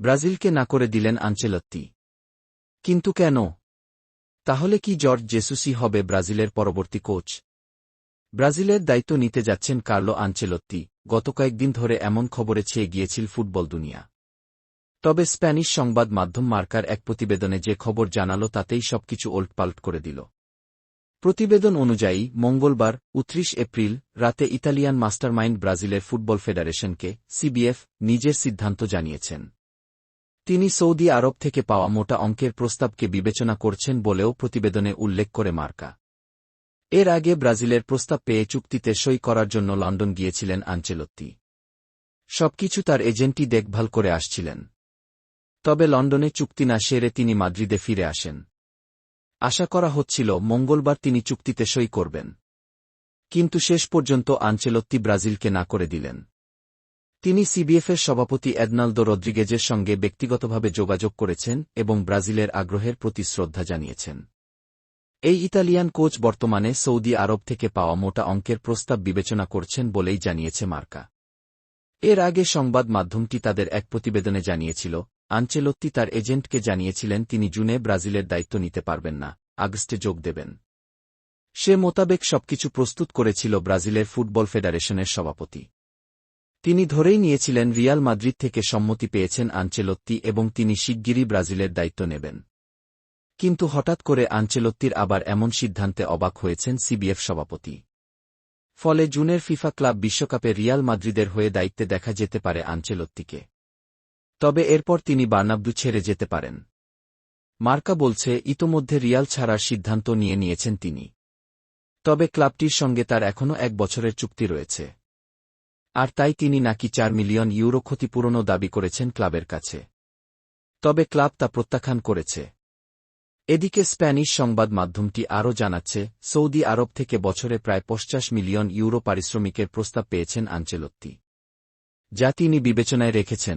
ব্রাজিলকে না করে দিলেন আনচেলত্তি। কিন্তু কেন? তাহলে কি জর্জ জেসুসই হবে ব্রাজিলের পরবর্তী কোচ? ব্রাজিলের দায়িত্ব নিতে যাচ্ছেন কার্লো আনচেলত্তি, গত কয়েকদিন ধরে এমন খবরে ছেয়ে গিয়েছিল ফুটবল দুনিয়া। তবে স্প্যানিশ সংবাদ মাধ্যম মার্কার এক প্রতিবেদনে যে খবর জানালো তাতেই সবকিছু ওলটপালট করে দিল। প্রতিবেদন অনুযায়ী মঙ্গলবার 29 এপ্রিল রাতে ইতালিয়ান মাস্টারমাইন্ড ব্রাজিলের ফুটবল ফেডারেশনকে সিবিএফ নিজের সিদ্ধান্ত জানিয়েছেন। তিনি সৌদি আরব থেকে পাওয়া মোটা অঙ্কের প্রস্তাবকে বিবেচনা করছেন বলেও প্রতিবেদনে উল্লেখ করে মার্কা। এর আগে ব্রাজিলের প্রস্তাব পেয়ে চুক্তিতে সই করার জন্য লন্ডন গিয়েছিলেন আনচেলত্তি। সবকিছু তার এজেন্টই দেখভাল করে আসছিলেন। তবে লন্ডনে চুক্তি না সেরে তিনি মাদ্রিদে ফিরে আসেন। আশা করা হচ্ছিল মঙ্গলবার তিনি চুক্তিতে সই করবেন। কিন্তু শেষ পর্যন্ত আনচেলত্তি ব্রাজিলকে না করে দিলেন। তিনি সিবিএফের সভাপতি এদনালদো রদ্রিগেজের সঙ্গে ব্যক্তিগতভাবে যোগাযোগ করেছেন এবং ব্রাজিলের আগ্রহের প্রতি শ্রদ্ধা জানিয়েছেন। এই ইতালিয়ান কোচ বর্তমানে সৌদি আরব থেকে পাওয়া মোটা অঙ্কের প্রস্তাব বিবেচনা করছেন বলেই জানিয়েছে মার্কা। এর আগে সংবাদ মাধ্যমটি তাদের এক প্রতিবেদনে জানিয়েছিল, আনচেলত্তি তার এজেন্টকে জানিয়েছিলেন তিনি জুনে ব্রাজিলের দায়িত্ব নিতে পারবেন না, আগস্টে যোগ দেবেন। সে মোতাবেক সবকিছু প্রস্তুত করেছিল ব্রাজিলের ফুটবল ফেডারেশনের সভাপতি। তিনি ধরেই নিয়েছিলেন রিয়াল মাদ্রিদ থেকে সম্মতি পেয়েছেন আনচেলত্তি এবং তিনি শিগগিরই ব্রাজিলের দায়িত্ব নেবেন। কিন্তু হঠাৎ করে আনচেলত্তির আবার এমন সিদ্ধান্তে অবাক হয়েছেন সিবিএফ সভাপতি। ফলে জুনের ফিফা ক্লাব বিশ্বকাপে রিয়াল মাদ্রিদের হয়ে দায়িত্বে দেখা যেতে পারে আনচেলত্তিকে। তবে এরপর তিনি বার্নাব্যু ছেড়ে যেতে পারেন। মার্কা বলছে ইতোমধ্যে রিয়াল ছাড়ার সিদ্ধান্ত নিয়েছেন তিনি। তবে ক্লাবটির সঙ্গে তার এখনও 1 বছরের চুক্তি রয়েছে। আর তাই তিনি নাকি 4 মিলিয়ন ইউরো ক্ষতিপূরণও দাবি করেছেন ক্লাবের কাছে। তবে ক্লাব তা প্রত্যাখ্যান করেছে। এদিকে স্প্যানিশ সংবাদ মাধ্যমটি আরও জানাচ্ছে, সৌদি আরব থেকে বছরে প্রায় 50 মিলিয়ন ইউরো পারিশ্রমিকের প্রস্তাব পেয়েছেন আনচেলত্তি, যা তিনি বিবেচনায় রেখেছেন।